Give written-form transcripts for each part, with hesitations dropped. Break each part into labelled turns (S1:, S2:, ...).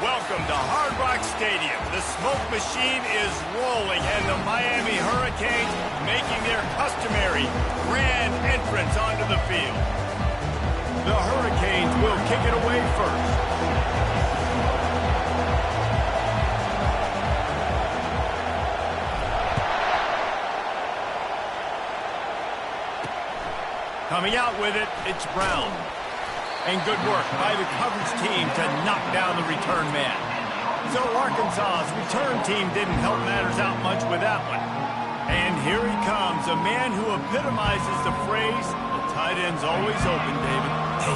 S1: Welcome to Hard Rock Stadium. The smoke machine is rolling, and the Miami Hurricanes making their customary grand entrance onto the field. The Hurricanes will kick it away first. Coming out with it, it's Brown. And good work by the coverage team to knock down the return man. So Arkansas's return team didn't help matters out much with that one. And here he comes, a man who epitomizes the phrase, the tight end's always open, David.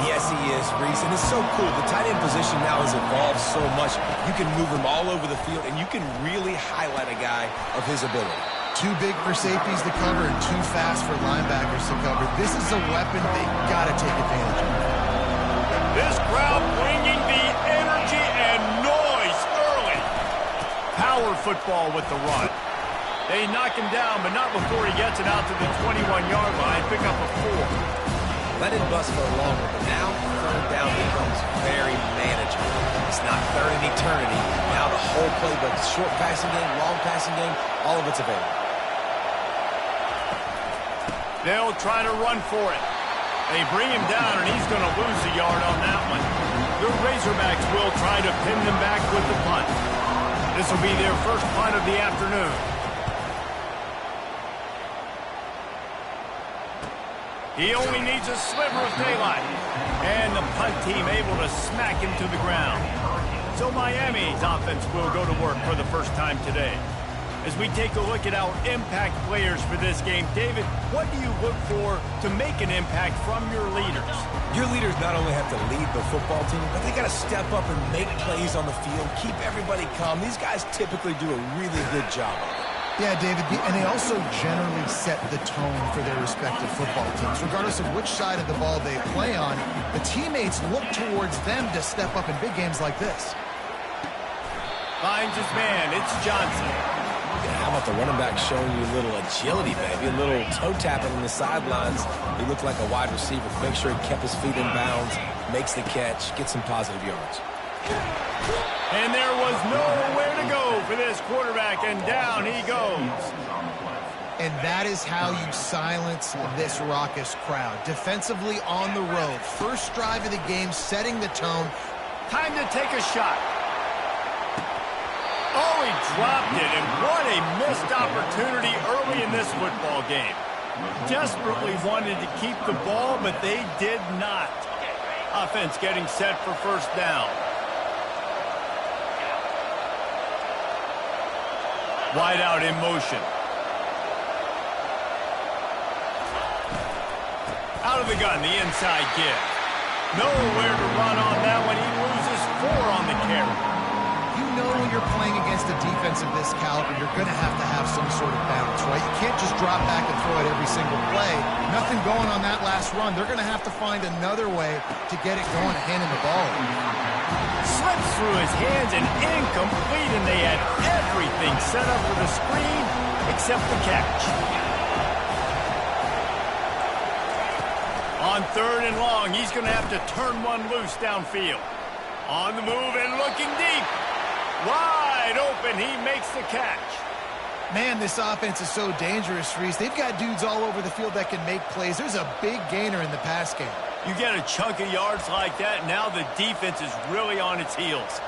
S2: Yes, he is, Reese, and it's so cool. The tight end position now has evolved so much. You can move him all over the field, and you can really highlight a guy of his ability.
S3: Too big for safeties to cover and too fast for linebackers to cover. This is a weapon they got to take advantage of.
S1: This crowd bringing the energy and noise early. Power football with the run. They knock him down, but not before he gets it out to the 21-yard line. Pick up a 4.
S2: Let it bust for longer, but now third down becomes very manageable. It's not third in eternity. Now the whole playbook, short passing game, long passing game, all of it's available.
S1: They'll try to run for it. They bring him down, and he's going to lose a yard on that one. The Razorbacks will try to pin them back with the punt. This will be their first punt of the afternoon. He only needs a sliver of daylight. And the punt team able to smack him to the ground. So Miami's offense will go to work for the first time today. As we take a look at our impact players for this game, David, what do you look for to make an impact from your leaders?
S2: Your leaders not only have to lead the football team, but they got to step up and make plays on the field, keep everybody calm. These guys typically do a really good job of it.
S3: Yeah, David, and they also generally set the tone for their respective football teams. Regardless of which side of the ball they play on, the teammates look towards them to step up in big games like this.
S1: Finds his man, it's Johnson.
S2: How about the running back showing you a little agility, baby? A little toe tapping on the sidelines. He looked like a wide receiver. Make sure he kept his feet in bounds, makes the catch, gets some positive yards.
S1: And there was nowhere to go for this quarterback, and down he goes.
S3: And that is how you silence this raucous crowd. Defensively on the road. First drive of the game, setting the tone.
S1: Time to take a shot. Oh, he dropped it, and what a missed opportunity early in this football game. Desperately wanted to keep the ball, but they did not. Offense getting set for first down. Wide out in motion. Out of the gun, the inside give. Nowhere to run on that one. He loses 4 on the carry.
S3: You know when you're playing against a defense of this caliber, you're going to have some sort of balance, right? You can't just drop back and throw it every single play. Nothing going on that last run. They're going to have to find another way to get it going, handing the ball.
S1: Slips through his hands and incomplete, and they had everything set up for the screen except the catch. On third and long, he's going to have to turn one loose downfield. On the move and looking deep. Wide open, he makes the catch.
S3: Man, this offense is so dangerous, Reese. They've got dudes all over the field that can make plays. There's a big gainer in the pass game.
S1: You get a chunk of yards like that, now the defense is really on its heels.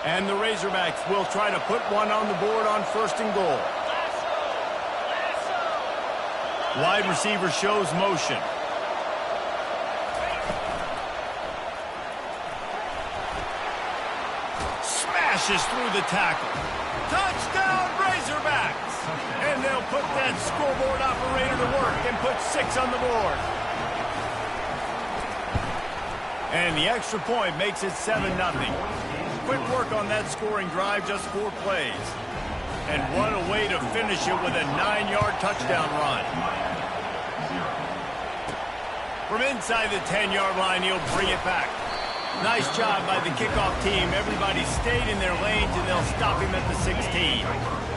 S1: And the Razorbacks will try to put one on the board on first and goal. Wide receiver shows motion. Smashes through the tackle. Touchdown, Razorbacks! And they'll put that scoreboard operator to work and put 6 on the board. And the extra point makes it 7-0. Quick work on that scoring drive, just 4 plays. And what a way to finish it with a 9-yard touchdown run. From inside the 10-yard line, he'll bring it back. Nice job by the kickoff team. Everybody stayed in their lanes, and they'll stop him at the 16.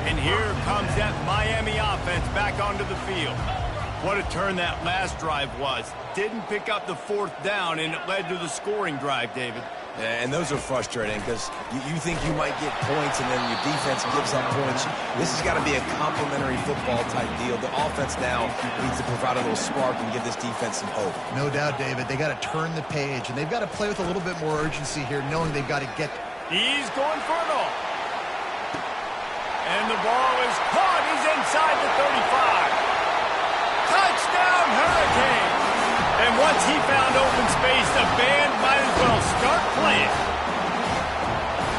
S1: And here comes that Miami offense back onto the field. What a turn that last drive was. Didn't pick up the 4th down, and it led to the scoring drive, David.
S2: And those are frustrating because you think you might get points and then your defense gives up points. This has got to be a complementary football type deal. The offense now needs to provide a little spark and give this defense some hope.
S3: No doubt, David. They got to turn the page, and they've got to play with a little bit more urgency here, knowing they've got to get.
S1: He's going for it all. And the ball is caught. He's inside the 35. Touchdown, Hurricane. And once he found open space, the band might as well start playing.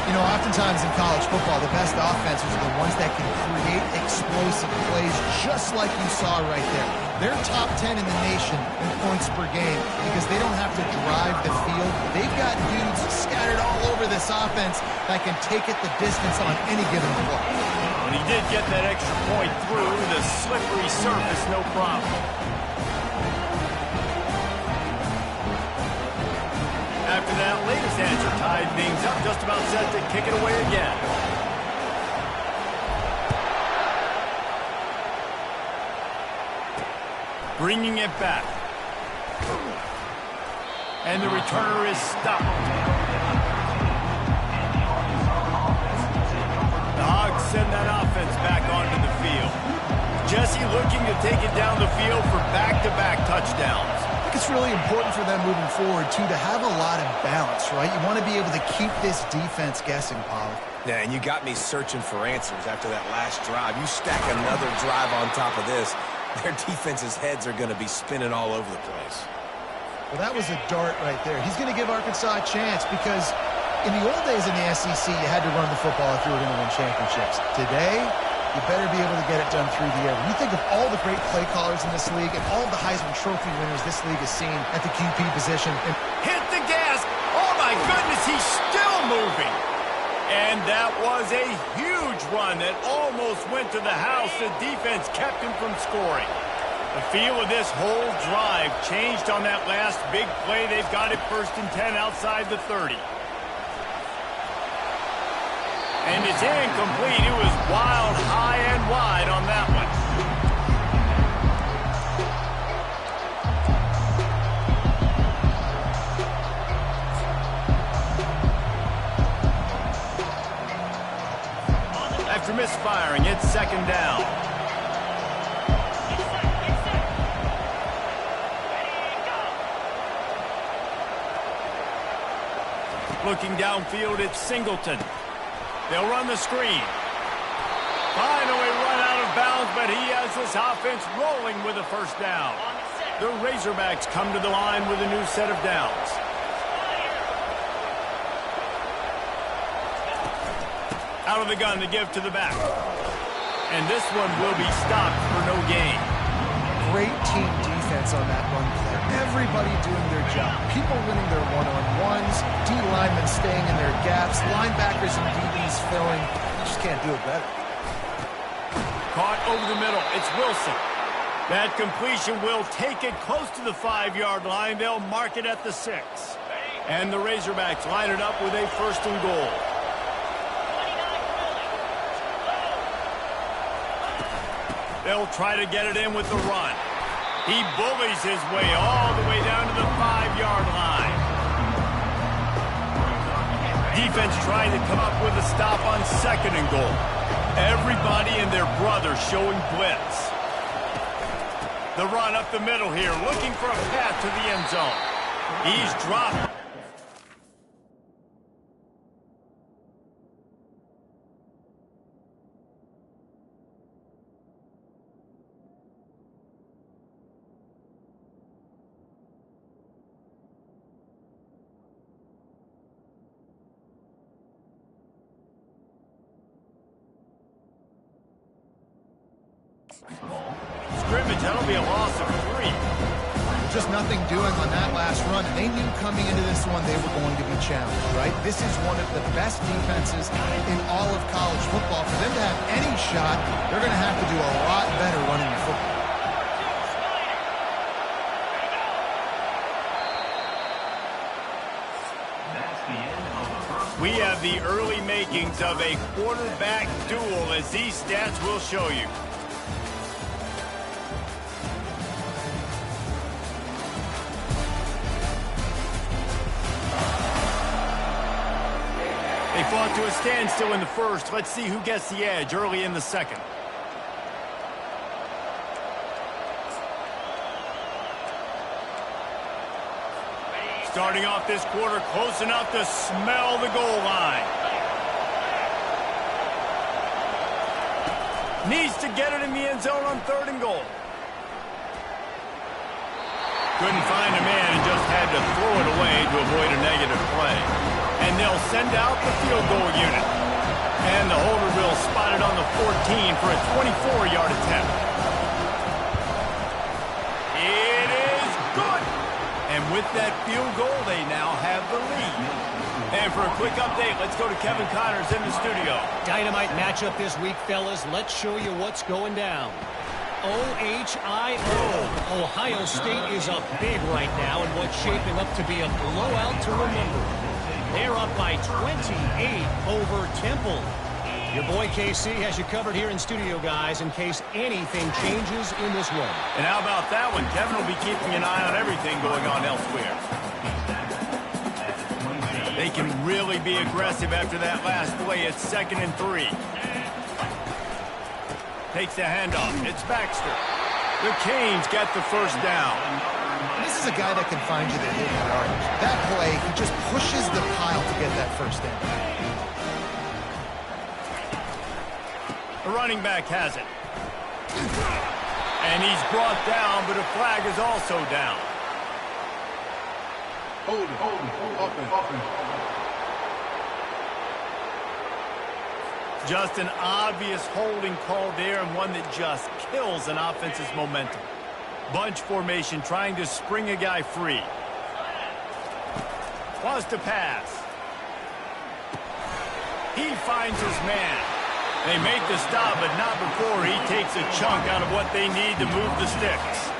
S3: You know, oftentimes in college football, the best offenses are the ones that can create explosive plays just like you saw right there. They're top 10 in the nation in points per game because they don't have to drive the field. They've got dudes scattered all over this offense that can take it the distance on any given play.
S1: When he did get that extra point through, the slippery surface, no problem. After that latest answer tied things up, just about set to kick it away again. Bringing it back. And the returner is stopped. The Hogs send that offense back onto the field. Jesse looking to take it down the field for back-to-back touchdowns.
S3: It's really important for them moving forward, too, to have a lot of balance, right? You want to be able to keep this defense guessing, Paul.
S2: Yeah, and you got me searching for answers after that last drive. You stack another drive on top of this, their defense's heads are going to be spinning all over the place.
S3: Well, that was a dart right there. He's going to give Arkansas a chance because in the old days in the SEC, you had to run the football if you were going to win championships. Today, you better be able to get it done through the air. When you think of all the great play callers in this league and all the Heisman Trophy winners this league has seen at the QB position.
S1: Hit the gas. Oh, my goodness, he's still moving. And that was a huge run that almost went to the house. The defense kept him from scoring. The feel of this whole drive changed on that last big play. They've got it 1st and 10 outside the 30. And it's incomplete. It was wild, high, and wide on that one. After misfiring, it's 2nd down. Looking downfield, it's Singleton. They'll run the screen. Finally run out of bounds, but he has this offense rolling with a 1st down. The Razorbacks come to the line with a new set of downs. Out of the gun to give to the back. And this one will be stopped for no gain.
S3: Great team defense on that run play. Everybody doing their job. People winning their one-on-ones, D linemen staying in their gaps, linebackers and DBs filling. You just can't do it better.
S1: Caught over the middle. It's Wilson. That completion will take it close to the 5-yard line. They'll mark it at the 6. And the Razorbacks line it up with a 1st and goal. They'll try to get it in with the run. He bullies his way all the way down to the 5-yard line. Defense trying to come up with a stop on 2nd and goal. Everybody and their brother showing blitz. The run up the middle here, looking for a path to the end zone. He's dropped. Scrimmage, that'll be a loss of 3.
S3: Just nothing doing on that last run. They knew coming into this one they were going to be challenged, right? This is one of the best defenses in all of college football. For them to have any shot, they're going to have to do a lot better running the football.
S1: We have the early makings of a quarterback duel, as these stats will show you. brought to a standstill in the first. Let's see who gets the edge early in the second. Starting off this quarter close enough to smell the goal line. Needs to get it in the end zone on 3rd and goal. Couldn't find a man and just had to throw it away to avoid a negative play. And they'll send out the field goal unit. And the holder will spot it on the 14 for a 24-yard attempt. It is good. And with that field goal, they now have the lead. And for a quick update, let's go to Kevin Connors in the studio.
S4: Dynamite matchup this week, fellas. Let's show you what's going down. OHIO. Ohio State is up big right now in what's shaping up to be a blowout to remember. They're up by 28 over Temple. Your boy KC has you covered here in studio, guys, in case anything changes in this one.
S1: And how about that one? Kevin will be keeping an eye on everything going on elsewhere. They can really be aggressive after that last play. It's 2nd and 3. Takes the handoff. It's Baxter. The Canes get the first down.
S3: This is a guy that can find you the hidden yardage. That play, he just pushes the pile to get that first down.
S1: The running back has it. And he's brought down, but a flag is also down.
S5: Hold it. Offense.
S1: Just an obvious holding call there, and one that just kills an offense's momentum. Bunch formation trying to spring a guy free. Wants to pass. He finds his man. They make the stop, but not before he takes a chunk out of what they need to move the sticks.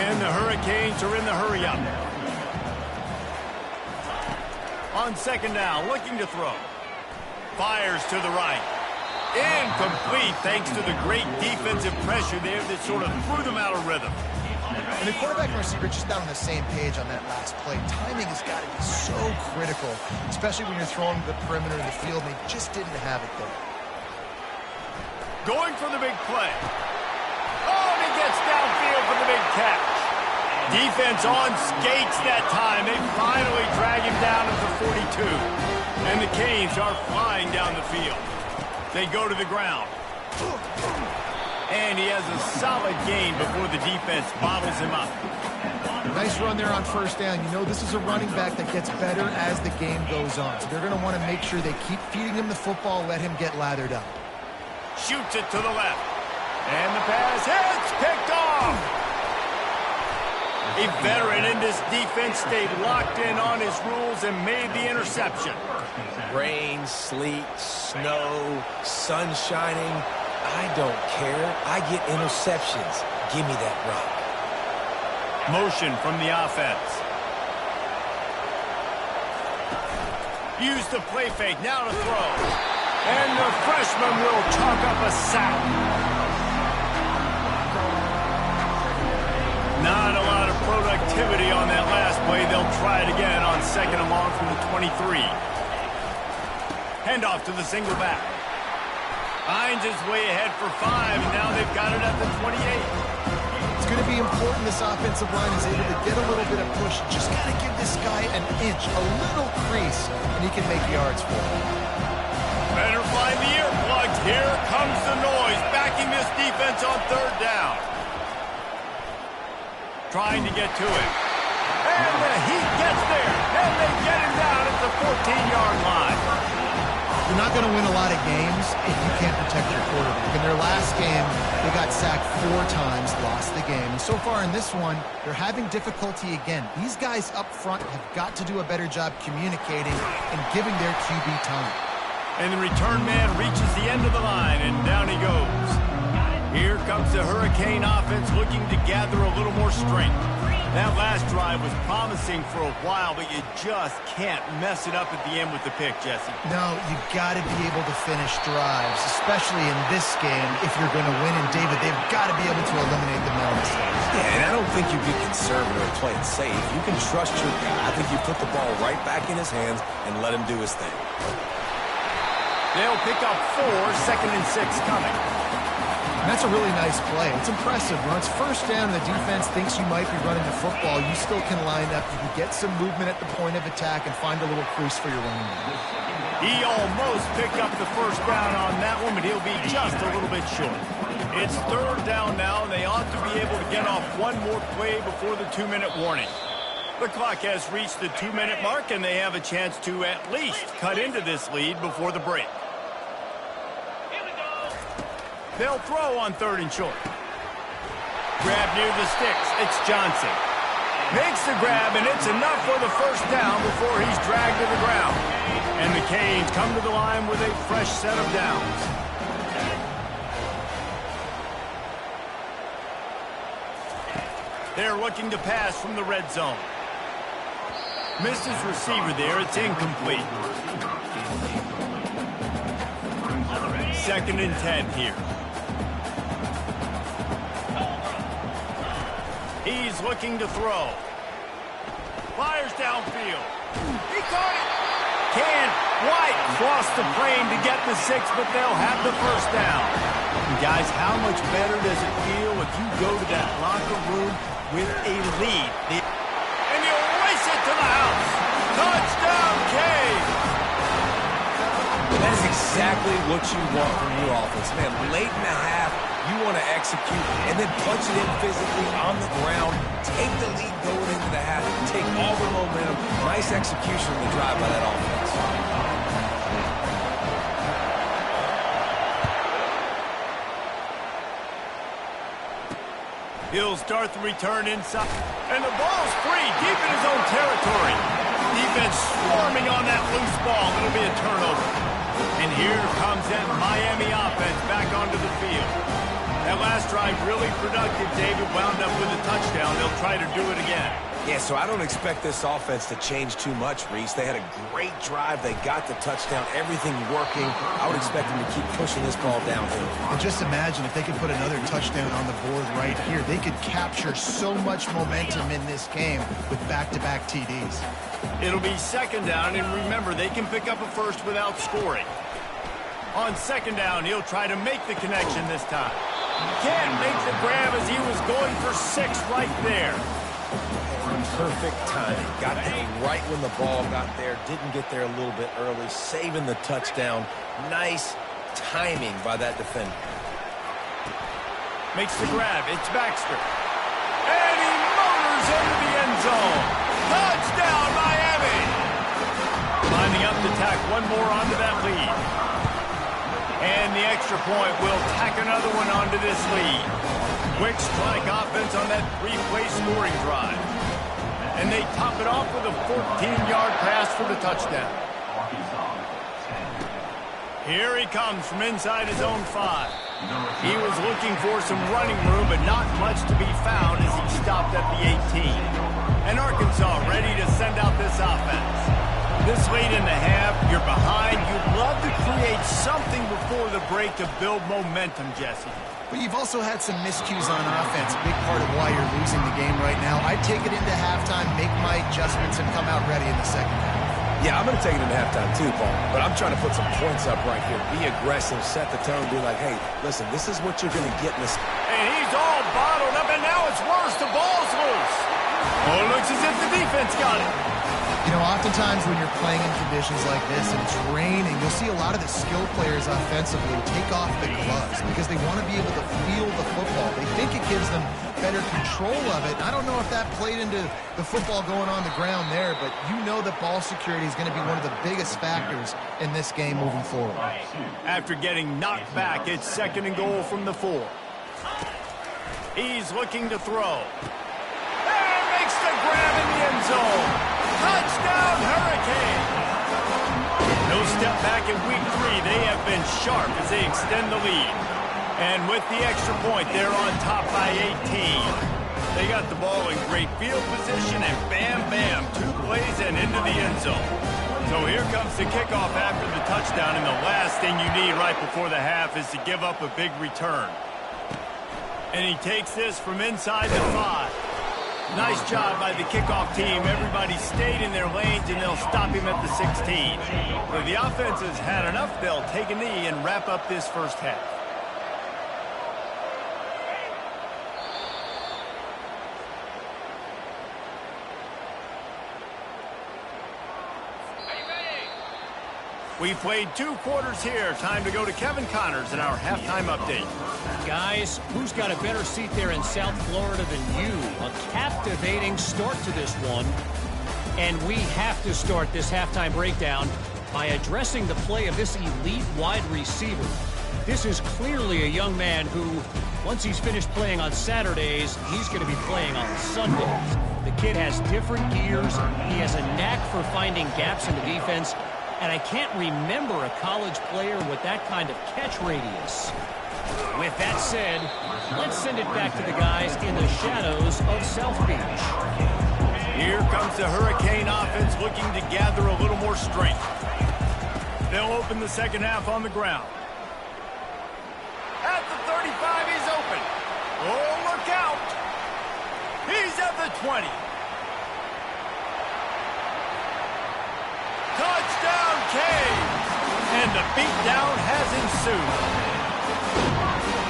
S1: And the Hurricanes are in the hurry-up. On 2nd down, looking to throw. Fires to the right. Incomplete thanks to the great defensive pressure there that sort of threw them out of rhythm.
S3: And the quarterback and receiver just not on the same page on that last play. Timing has got to be so critical, especially when you're throwing the perimeter of the field, and they just didn't have it there.
S1: Going for the big play. Oh, and he gets downfield for the big catch. Defense on skates that time. They finally drag him down at the 42. And the Canes are flying down the field. They go to the ground. And he has a solid gain before the defense bottles him up.
S3: Nice run there on 1st down. You know, this is a running back that gets better as the game goes on. So they're going to want to make sure they keep feeding him the football, let him get lathered up.
S1: Shoots it to the left. And the pass hits, picked off. A veteran in this defense stayed locked in on his rules and made the interception.
S2: Rain, sleet, snow, sun shining. I don't care. I get interceptions. Give me that rock.
S1: Motion from the offense. Use the play fake. Now to throw. And the freshman will chalk up a sack. Not a lot of productivity on that last play. They'll try it again on 2nd and long from the 23. Handoff to the single back. Hines is way ahead for 5, and now they've got it at the 28.
S3: It's going to be important this offensive line is able to get a little bit of push. Just got to give this guy an inch, a little crease, and he can make yards for it.
S1: Better find the earplugs. Here comes the noise, backing this defense on 3rd down. Trying to get to him. And the Heat gets there, and they get him down at the 14-yard line.
S3: You're not going to win a lot of games if you can't protect your quarterback. In their last game, they got sacked 4 times, lost the game. And so far in this one, they're having difficulty again. These guys up front have got to do a better job communicating and giving their QB time.
S1: And the return man reaches the end of the line, and down he goes. Here comes the Hurricane offense looking to gather a little more strength. That last drive was promising for a while, but you just can't mess it up at the end with the pick, Jesse.
S3: No, you've got to be able to finish drives, especially in this game if you're going to win. And, David, they've got to be able to eliminate the mental mistakes.
S2: Yeah, and I don't think you get conservative or play it safe. You can trust your guy. I think you put the ball right back in his hands and let him do his thing.
S1: They'll pick up 4, 2nd and 6 coming.
S3: And that's a really nice play. It's impressive. When it's first down and the defense thinks you might be running the football, you still can line up. You can get some movement at the point of attack and find a little crease for your running back.
S1: He almost picked up the first down on that one, but he'll be just a little bit short. It's 3rd down now, and they ought to be able to get off one more play before the 2-minute warning. The clock has reached the 2-minute mark, and they have a chance to at least cut into this lead before the break. They'll throw on 3rd and short. Grab near the sticks. It's Johnson. Makes the grab, and it's enough for the first down before he's dragged to the ground. And the Canes come to the line with a fresh set of downs. They're looking to pass from the red zone. Misses receiver there. It's incomplete. 2nd and 10 here. He's looking to throw. Fires downfield. He caught it. White cross the plane to get the 6, but they'll have the first down. And guys, how much better does it feel if you go to that locker room with a lead? And you race it to the house. Touchdown, Canes!
S2: That is exactly what you want from your offense, man. Late in the half, you want to execute and then punch it in physically on the ground, take the lead going into the half, take all the momentum. Nice execution on the drive by that offense.
S1: He'll start the return inside. And the ball's free deep in his own territory. Defense swarming on that loose ball. It'll be a turnover. And here comes that Miami offense back onto the field. That last drive really productive, David. Wound up with a touchdown. They'll try to do it again.
S2: Yeah, so I don't expect this offense to change too much, Reese. They had a great drive. They got the touchdown. Everything working. I would expect them to keep pushing this ball downhill.
S3: And just imagine if they could put another touchdown on the board right here. They could capture so much momentum in this game with back-to-back TDs.
S1: It'll be 2nd down, and remember, they can pick up a first without scoring. On 2nd down, he'll try to make the connection this time. Can't make the grab as he was going for 6 right there.
S2: Perfect timing. Got there right when the ball got there. Didn't get there a little bit early. Saving the touchdown. Nice timing by that defender.
S1: Makes the grab. It's Baxter. And he motors into the end zone. Touchdown, Miami! Lining up to tack one more onto that lead. And the extra point will tack another one onto this lead. Quick strike offense on that 3-play scoring drive. And they top it off with a 14-yard pass for the touchdown. Here he comes from inside his own 5. He was looking for some running room, but not much to be found as he stopped at the 18. And Arkansas ready to send out this offense. This late in the half, you're behind. You'd love to create something before the break to build momentum, Jesse.
S3: But you've also had some miscues on offense, big part of why you're losing the game right now. I'd take it into halftime, make my adjustments, and come out ready in the second half.
S2: Yeah, I'm going to take it into halftime too, Paul. But I'm trying to put some points up right here. Be aggressive, set the tone, be like, hey, listen, this is what you're going to get in this.
S1: And he's all bottled up, and now it's worse. The ball's loose. Oh, it looks as if the defense got it.
S3: You know, oftentimes when you're playing in conditions like this and it's raining, you'll see a lot of the skill players offensively take off the gloves because they want to be able to feel the football. They think it gives them better control of it. I don't know if that played into the football going on the ground there, but you know that ball security is going to be one of the biggest factors in this game moving forward.
S1: After getting knocked back, it's 2nd and goal from the 4. He's looking to throw. And makes the grab in the end zone. Touchdown, Hurricane! No step back in week 3. They have been sharp as they extend the lead. And with the extra point, they're on top by 18. They got the ball in great field position, and bam, bam, 2 plays and into the end zone. So here comes the kickoff after the touchdown, and the last thing you need right before the half is to give up a big return. And he takes this from inside the 5. Nice job by the kickoff team. Everybody stayed in their lanes, and they'll stop him at the 16. If the offense has had enough, they'll take a knee and wrap up this first half. We played 2 quarters here. Time to go to Kevin Connors in our halftime update.
S4: Guys, who's got a better seat there in South Florida than you? A captivating start to this one. And we have to start this halftime breakdown by addressing the play of this elite wide receiver. This is clearly a young man who, once he's finished playing on Saturdays, he's going to be playing on Sundays. The kid has different gears. He has a knack for finding gaps in the defense. And I can't remember a college player with that kind of catch radius. With that said, let's send it back to the guys in the shadows of South Beach.
S1: Here comes the Hurricane offense looking to gather a little more strength. They'll open the second half on the ground. At the 35, he's open. Oh, look out. He's at the 20. Touchdown, Canes! And the beatdown has ensued.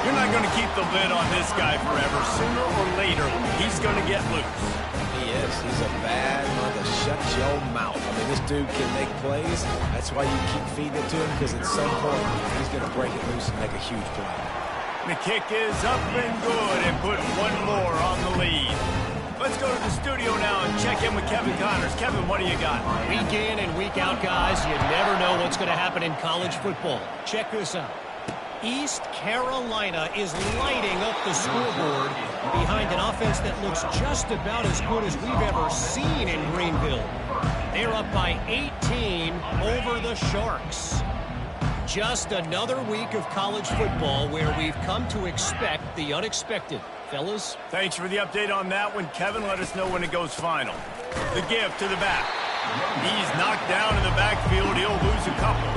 S1: You're not going to keep the lid on this guy forever. Sooner or later, he's going to get loose.
S2: He is. He's a bad mother. Shut your mouth. I mean, this dude can make plays. That's why you keep feeding it to him, because at some point, he's going to break it loose and make a huge play.
S1: The kick is up and good and put one more on the lead. Let's go to the studio now and check in with Kevin Connors. Kevin, what do you got?
S4: Week in and week out, guys, you never know what's going to happen in college football. Check this out. East Carolina is lighting up the scoreboard behind an offense that looks just about as good as we've ever seen in Greenville. They're up by 18 over the Sharks. Just another week of college football where we've come to expect the unexpected. Fellas?
S1: Thanks for the update on that one, Kevin. Let us know when it goes final. The give to the back. He's knocked down in the backfield. He'll lose a couple.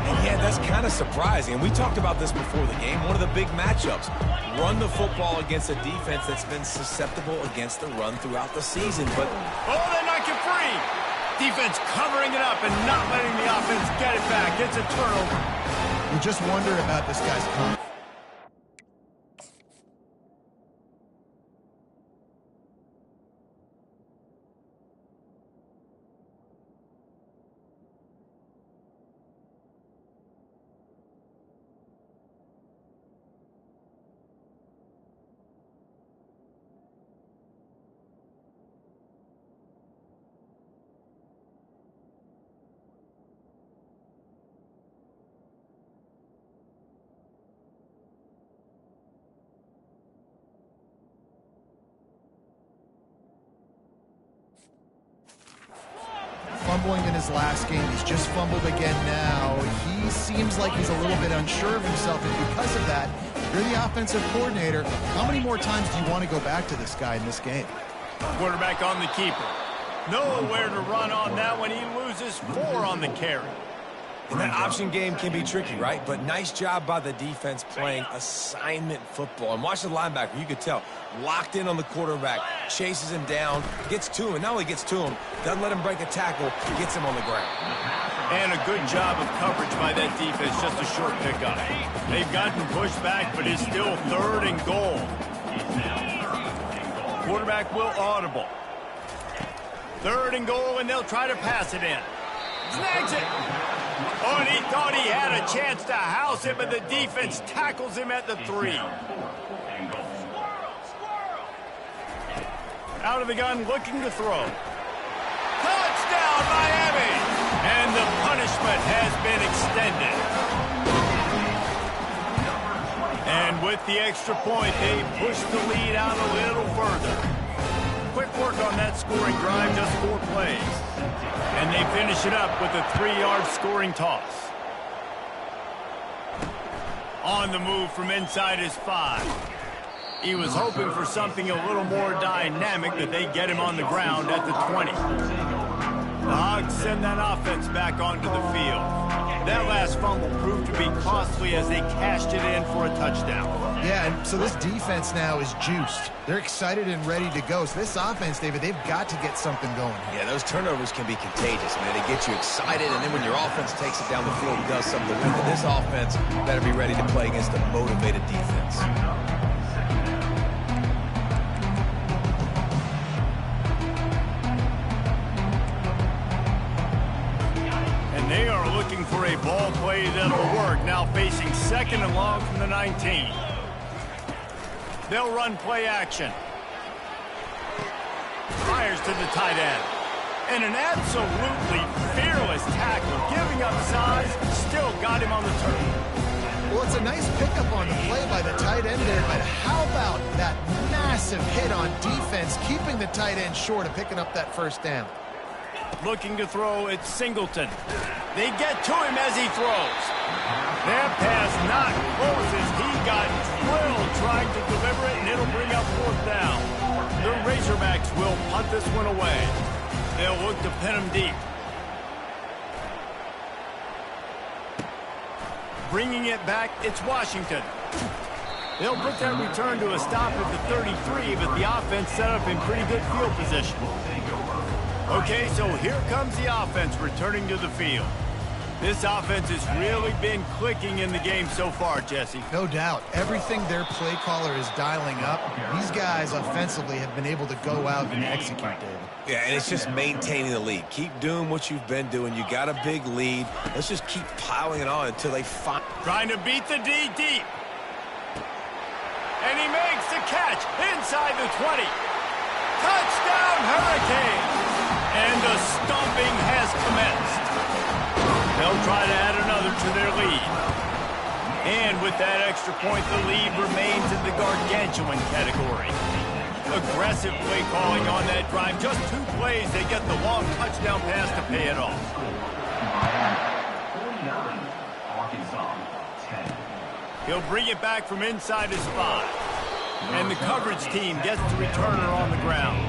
S2: And yeah, that's kind of surprising. And we talked about this before the game. One of the big matchups. Run the football against a defense that's been susceptible against the run throughout the season. But
S1: oh, they knock it free. Defense covering it up and not letting the offense get it back. It's a turnover.
S3: You just wonder about this guy's confidence. Fumbling in his last game. He's just fumbled again now. He seems like he's a little bit unsure of himself, and because of that, you're the offensive coordinator. How many more times do you want to go back to this guy in this game?
S1: Quarterback on the keeper. Nowhere to run on that one. He loses 4 on the carry.
S2: And that option game can be tricky, right? But nice job by the defense playing assignment football. And watch the linebacker. You could tell. Locked in on the quarterback. Chases him down. Gets to him. And not only gets to him, doesn't let him break a tackle. Gets him on the ground.
S1: And a good job of coverage by that defense. Just a short pickup. They've gotten pushed back, but it's still 3rd and goal. Quarterback will audible. 3rd and goal, and they'll try to pass it in. Snags it. Oh, and he thought he had a chance to house it, but the defense tackles him at the 3. Out of the gun, looking to throw. Touchdown, Miami! And the punishment has been extended. And with the extra point, they push the lead out a little further. Quick work on that scoring drive, just 4 plays. And they finish it up with a 3-yard scoring toss. On the move from inside his 5. He was hoping for something a little more dynamic, that they get him on the ground at the 20. The Hogs send that offense back onto the field. That last fumble proved to be costly as they cashed it in for a touchdown.
S3: Yeah, and so this defense now is juiced. They're excited and ready to go. So this offense, David, they've got to get something going.
S2: Yeah, those turnovers can be contagious, man. They get you excited, and then when your offense takes it down the field and does something with it, this offense better be ready to play against a motivated defense.
S1: They are looking for a ball play that'll work, now facing 2nd and long from the 19. They'll run play action. Fires to the tight end. And an absolutely fearless tackle, giving up size, still got him on the turn.
S3: Well, it's a nice pickup on the play by the tight end there, but how about that massive hit on defense, keeping the tight end short of picking up that first down?
S1: Looking to throw, it's Singleton. They get to him as he throws. That pass not close as he got drilled trying to deliver it, and it'll bring up 4th down. The Razorbacks will punt this one away. They'll look to pin him deep. Bringing it back, it's Washington. They'll put that return to a stop at the 33, but the offense set up in pretty good field position. Okay, so here comes the offense returning to the field. This offense has really been clicking in the game so far, Jesse.
S3: No doubt. Everything their play caller is dialing up, these guys offensively have been able to go out and execute, David.
S2: Yeah, and it's just maintaining the lead. Keep doing what you've been doing. You got a big lead. Let's just keep piling it on until they find...
S1: Trying to beat the D deep. And he makes the catch inside the 20. Touchdown, Hurricanes! And the stomping has commenced. They'll try to add another to their lead. And with that extra point, the lead remains in the gargantuan category. Aggressive play calling on that drive. Just 2 plays, they get the long touchdown pass to pay it off. He'll bring it back from inside his 5. And the coverage team gets the returner on the ground.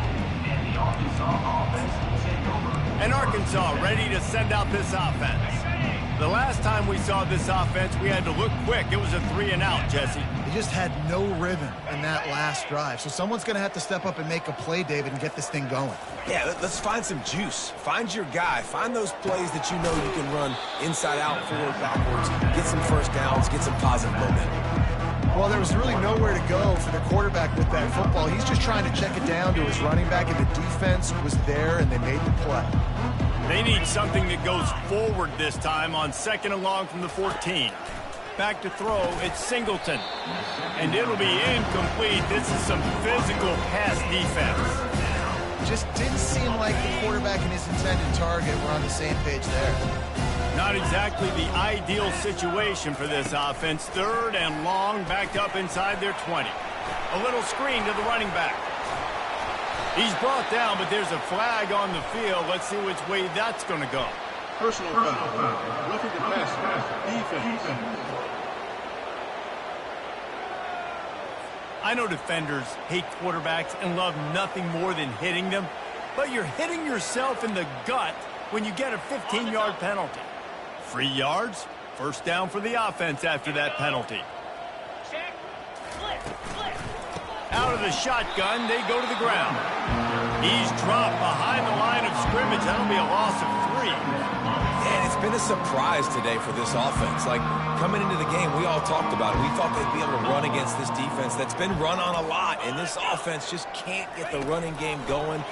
S1: And Arkansas ready to send out this offense. The last time we saw this offense, we had to look quick. It was a 3-and-out, Jesse.
S3: They just had no rhythm in that last drive. So someone's going to have to step up and make a play, David, and get this thing going.
S2: Yeah, let's find some juice. Find your guy. Find those plays that you know you can run inside out, forward, backwards. Get some first downs. Get some positive momentum.
S3: Well, there was really nowhere to go for the quarterback with that football. He's just trying to check it down to his running back, and the defense was there, and they made the play.
S1: They need something that goes forward this time on 2nd and long from the 14. Back to throw, it's Singleton. And it'll be incomplete. This is some physical pass defense.
S3: Just didn't seem like the quarterback and his intended target were on the same page there.
S1: Not exactly the ideal situation for this offense. 3rd and long, backed up inside their 20. A little screen to the running back. He's brought down, but there's a flag on the field. Let's see which way that's going to go.
S5: Personal foul. Roughing the passer. Defense.
S1: I know defenders hate quarterbacks and love nothing more than hitting them, but you're hitting yourself in the gut when you get a 15-yard penalty. 3 yards, 1st down for the offense after that penalty. Out of the shotgun, they go to the ground. He's dropped behind the line of scrimmage. That'll be a loss of 3.
S2: And it's been a surprise today for this offense. Like, coming into the game, we all talked about it. We thought they'd be able to run against this defense that's been run on a lot, and this offense just can't get the running game going.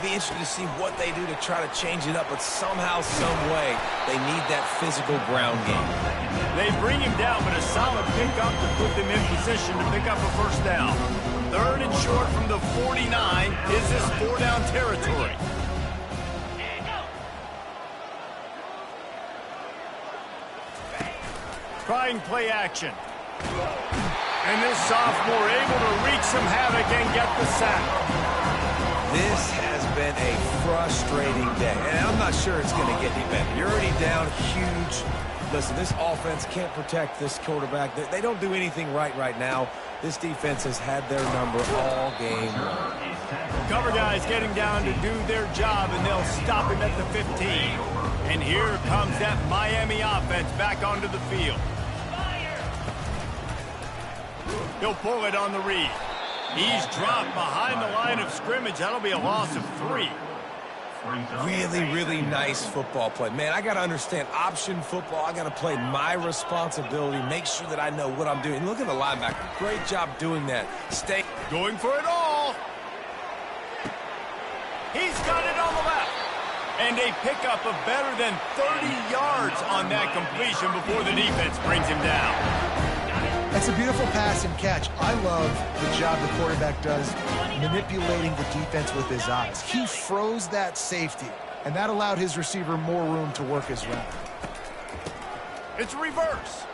S2: Be interested to see what they do to try to change it up, but somehow, some way, they need that physical ground game.
S1: They bring him down, but a solid pickup to put them in position to pick up a 1st down. 3rd and short from the 49. Is this 4-down territory? Trying play action. And this sophomore able to wreak some havoc and get the sack.
S2: This has been a frustrating day, and I'm not sure it's going to get any better. You're already down huge. Listen, this offense can't protect this quarterback. They don't do anything right now. This defense has had their number all game long.
S1: Cover guys getting down to do their job, and they'll stop him at the 15. And here comes that Miami offense back onto the field. He'll pull it on the read. He's dropped behind the line of scrimmage. That'll be a loss of 3.
S2: Really, really nice football play. Man, I got to understand option football. I got to play my responsibility, make sure that I know what I'm doing. Look at the linebacker. Great job doing that. Stay.
S1: Going for it all. He's got it on the left. And a pickup of better than 30 yards on that completion before the defense brings him down.
S3: That's a beautiful pass and catch. I love the job the quarterback does manipulating the defense with his eyes. He froze that safety, and that allowed his receiver more room to work his route.
S1: It's reverse.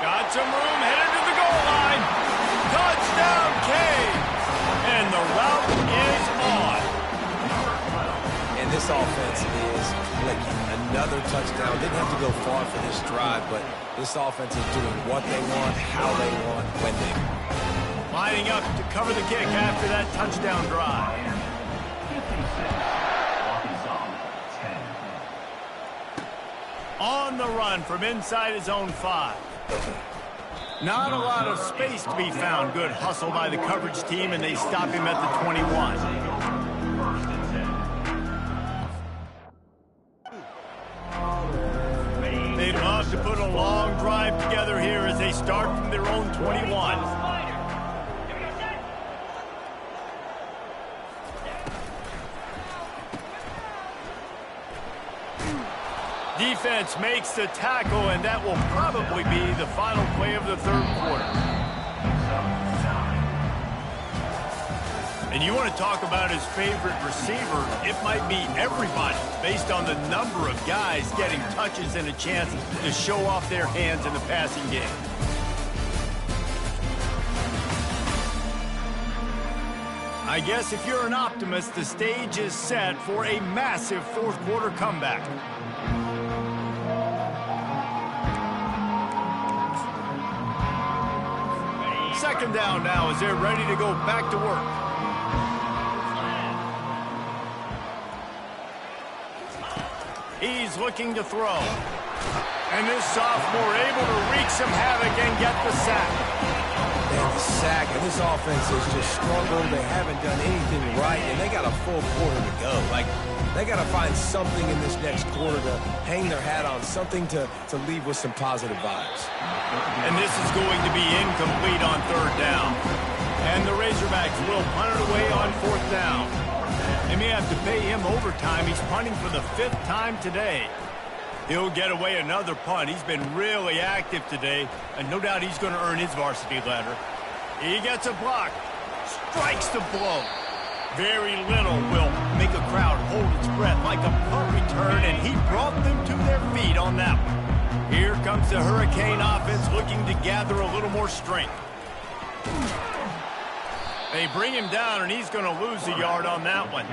S1: Got some room, headed to the goal line. Touchdown, Cade. And the route is on.
S2: And this offense is clicking. Another touchdown. Didn't have to go far for this drive, but this offense is doing what they want, how they want, when they want.
S1: Lining up to cover the kick after that touchdown drive. On the run from inside his own 5. Not a lot of space to be found. Good hustle by the coverage team, and they stop him at the 21. They'd love to put a long drive together here as they start from their own 21. Defense makes the tackle, and that will probably be the final play of the third quarter. And you want to talk about his favorite receiver, it might be everybody, based on the number of guys getting touches and a chance to show off their hands in the passing game. I guess if you're an optimist, the stage is set for a massive fourth quarter comeback. Second down now as they're ready to go back to work. He's looking to throw. And this sophomore able to wreak some havoc and get the sack.
S2: And the sack, and this offense has just struggled. They haven't done anything right, and they got a full quarter to go. Like, they got to find something in this next quarter to hang their hat on, something to leave with some positive vibes.
S1: And this is going to be incomplete on third down. And the Razorbacks will punt it away on fourth down. They may have to pay him overtime. He's punting for the 5th time today. He'll get away another punt. He's been really active today, and no doubt he's going to earn his varsity letter. He gets a block, strikes the blow. Very little will make a crowd hold its breath like a punt return, and he brought them to their feet on that one. Here comes the Hurricane offense looking to gather a little more strength. They bring him down, and he's going to lose a yard on that one.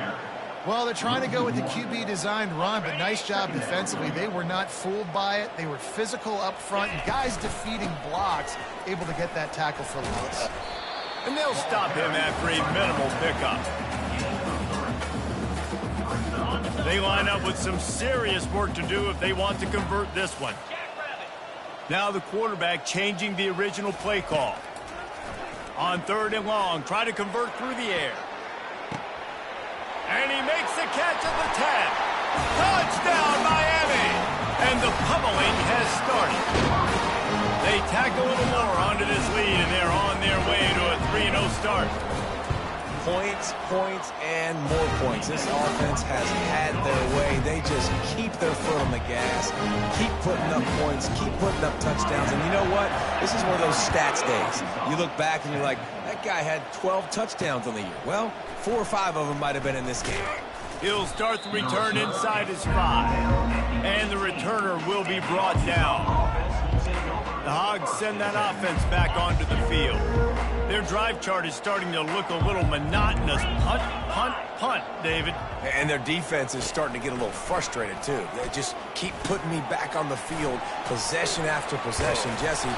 S3: Well, they're trying to go with the QB-designed run, but nice job defensively. They were not fooled by it. They were physical up front, and guys defeating blocks, able to get that tackle for loss.
S1: And they'll stop him after a minimal pickup. They line up with some serious work to do if they want to convert this one. Now the quarterback changing the original play call. On third and long, try to convert through the air. And he makes the catch at the 10. Touchdown, Miami! And the pummeling has started. They tack a little more onto this lead, and they're on their way to a 3-0 start.
S2: Points, points, and more points. This offense has had their way. They just keep their foot on the gas, keep putting up points, keep putting up touchdowns. And you know what? This is one of those stats days. You look back and you're like, that guy had 12 touchdowns on the year. Well, 4 or 5 of them might have been in this game.
S1: He'll start the return inside his 5. And the returner will be brought down. The Hogs send that offense back onto the field. Their drive chart is starting to look a little monotonous. Punt, punt, punt, David.
S2: And their defense is starting to get a little frustrated, too. They just keep putting me back on the field, possession after possession. Jesse,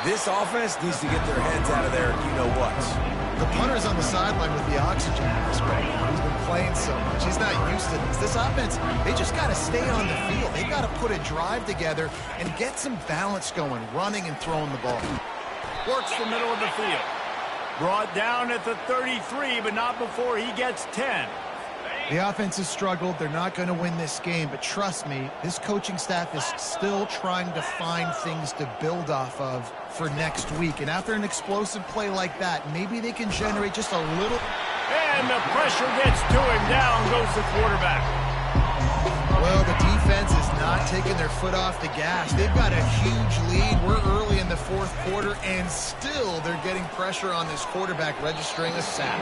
S2: this offense needs to get their heads out of there, you-know-what.
S3: The punter's on the sideline with the oxygen mask right now. He's been playing so much. He's not used to this. This offense, they just got to stay on the field. They got to put a drive together and get some balance going, running and throwing the ball.
S1: Works the middle of the field. Brought down at the 33, but not before he gets 10.
S3: The offense has struggled. They're not going to win this game, but trust me, this coaching staff is still trying to find things to build off of for next week. And after an explosive play like that, maybe they can generate just a little.
S1: And the pressure gets to him. Down goes the quarterback.
S3: Well, the defense is not taking their foot off the gas. They've got a huge lead. We're early in the fourth quarter, and still they're getting pressure on this quarterback, registering a sack.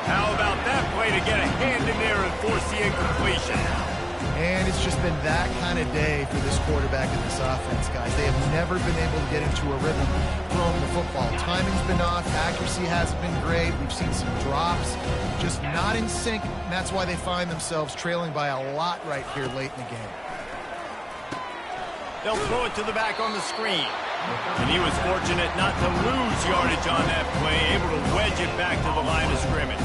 S1: How about that play to get a hand in there and force the incompletion?
S3: And it's just been that kind of day for this quarterback and this offense, guys. They have never been able to get into a rhythm throwing the football. Timing's been off. Accuracy hasn't been great. We've seen some drops, just not in sync, and that's why they find themselves trailing by a lot right here late in the game.
S1: They'll throw it to the back on the screen. And he was fortunate not to lose yardage on that play, able to wedge it back to the line of scrimmage.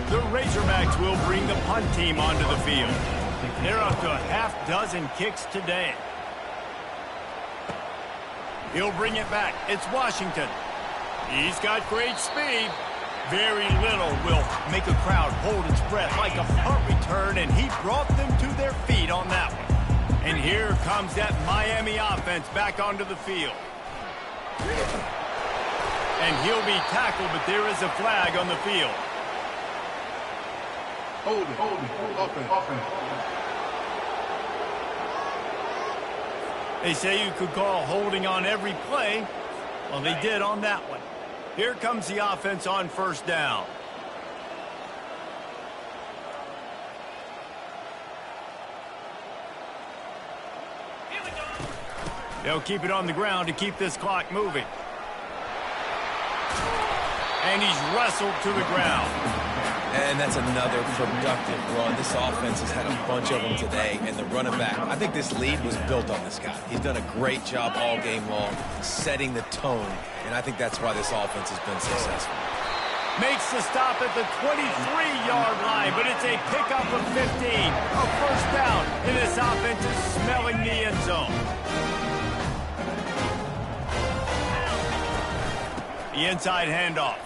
S1: The Razorbacks will bring the punt team onto the field. They're up to a half-dozen kicks today. He'll bring it back. It's Washington. He's got great speed. Very little will make a crowd hold its breath like a punt return, and he brought them to their feet on that one. And here comes that Miami offense back onto the field. And he'll be tackled, but there is a flag on the field.
S5: Offense.
S1: They say you could call holding on every play. Well, they did on that one. Here comes the offense on first down. They'll keep it on the ground to keep this clock moving. And he's wrestled to the ground.
S2: And that's another productive run. This offense has had a bunch of them today, and the running back, I think this lead was built on this guy. He's done a great job all game long, setting the tone, and I think that's why this offense has been successful.
S1: Makes the stop at the 23-yard line, but it's a pickup of 15. A first down, and this offense is smelling the end zone. The inside handoff.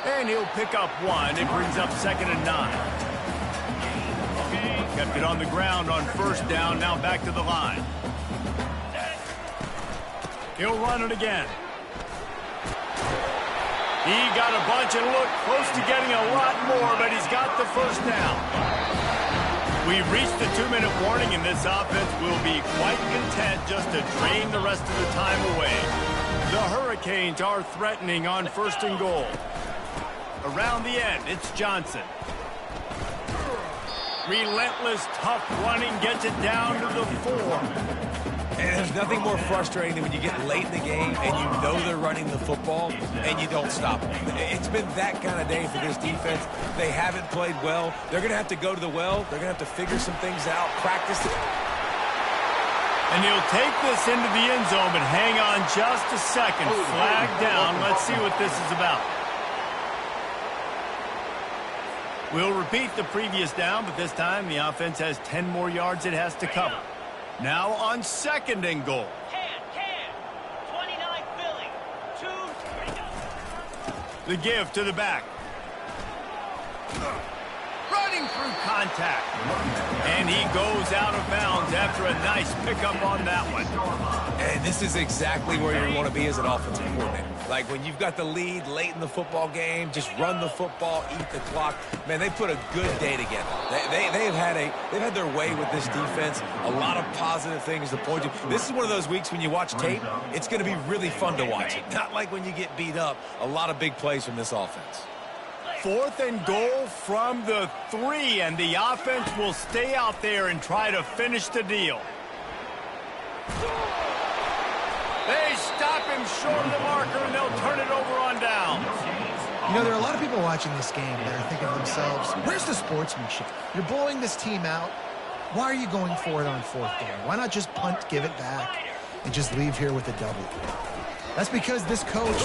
S1: And he'll pick up one. It brings up 2nd and 9. Kept it on the ground on first down. Now back to the line. He'll run it again. He got a bunch and looked close to getting a lot more, but he's got the first down. We've reached the 2-minute warning, and this offense will be quite content just to drain the rest of the time away. The Hurricanes are threatening on 1st and goal. Around the end, it's Johnson. Relentless, tough running, gets it down to the 4.
S2: And there's nothing more frustrating than when you get late in the game and you know they're running the football and you don't stop them. It's been that kind of day for this defense. They haven't played well. They're going to have to go to the well. They're going to have to figure some things out, practice it.
S1: And he'll take this into the end zone, but hang on just a second. Flag down. Let's see what this is about. We'll repeat the previous down, but this time the offense has 10 more yards it has to cover. Now on 2nd and goal.
S6: 29 Philly. 2.
S1: The give to the back. Running through contact. And he goes out of bounds after a nice pickup on that one.
S2: And this is exactly where you want to be as an offensive coordinator. Like when you've got the lead late in the football game, just run the football, eat the clock. Man, they put a good day together. They've had their way with this defense. A lot of positive things to point to. This is one of those weeks when you watch tape, it's going to be really fun to watch it. Not like when you get beat up. A lot of big plays from this offense.
S1: 4th and goal from the 3, and the offense will stay out there and try to finish the deal. They stop him short of the marker, and they'll turn it over on downs.
S3: You know, there are a lot of people watching this game that are thinking to themselves, where's the sportsmanship? You're blowing this team out. Why are you going for it on 4th down? Why not just punt, give it back, and just leave here with a W? That's because this coach...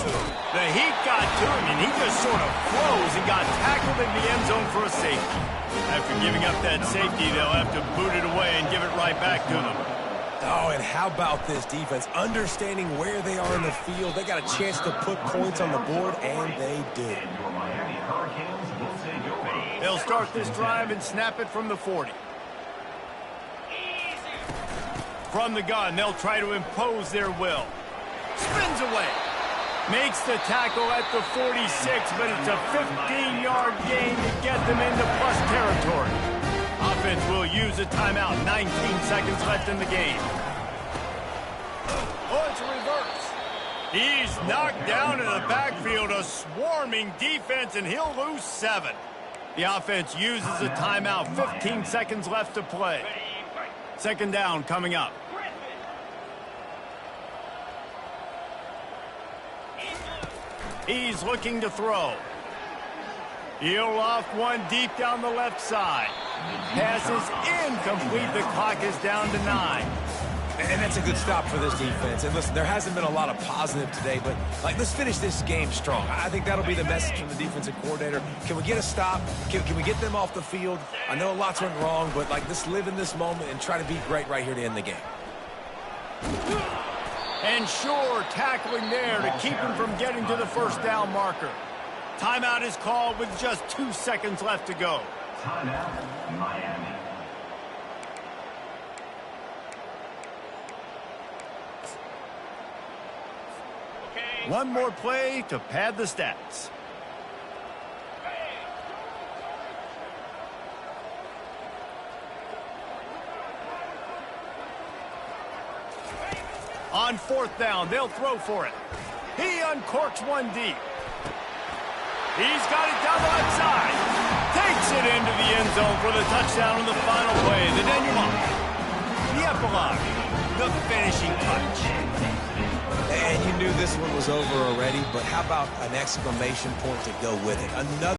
S1: The heat got to him, and he just sort of froze and got tackled in the end zone for a safety. After giving up that safety, they'll have to boot it away and give it right back to them.
S2: Oh, and how about this defense? Understanding where they are in the field. They got a chance to put points on the board, and they do.
S1: They'll start this drive and snap it from the 40. From the gun, they'll try to impose their will. Spins away. Makes the tackle at the 46, but it's a 15-yard gain to get them into plus territory. Offense will use a timeout. 19 seconds left in the game. Oh, it's a reverse. He's knocked down in the backfield. A swarming defense, and he'll lose 7. The offense uses a timeout. 15 seconds left to play. Second down coming up. He's looking to throw. He'll off one deep down the left side. Pass is incomplete. The clock is down to 9.
S2: And that's a good stop for this defense. And listen, there hasn't been a lot of positive today, but let's finish this game strong. I think that'll be the message from the defensive coordinator. Can we get a stop? Can we get them off the field? I know lots went wrong, but let's live in this moment and try to be great right here to end the game.
S1: And sure, tackling there to keep him from getting to the first down marker. Timeout is called with just 2 seconds left to go.
S6: Timeout, Miami.
S1: One more play to pad the stats. On 4th down, they'll throw for it. He uncorks one deep. He's got it down the left side. Takes it into the end zone for the touchdown on the final play. The denouement. The epilogue. The finishing touch.
S2: And you knew this one was over already, but how about an exclamation point to go with it? Another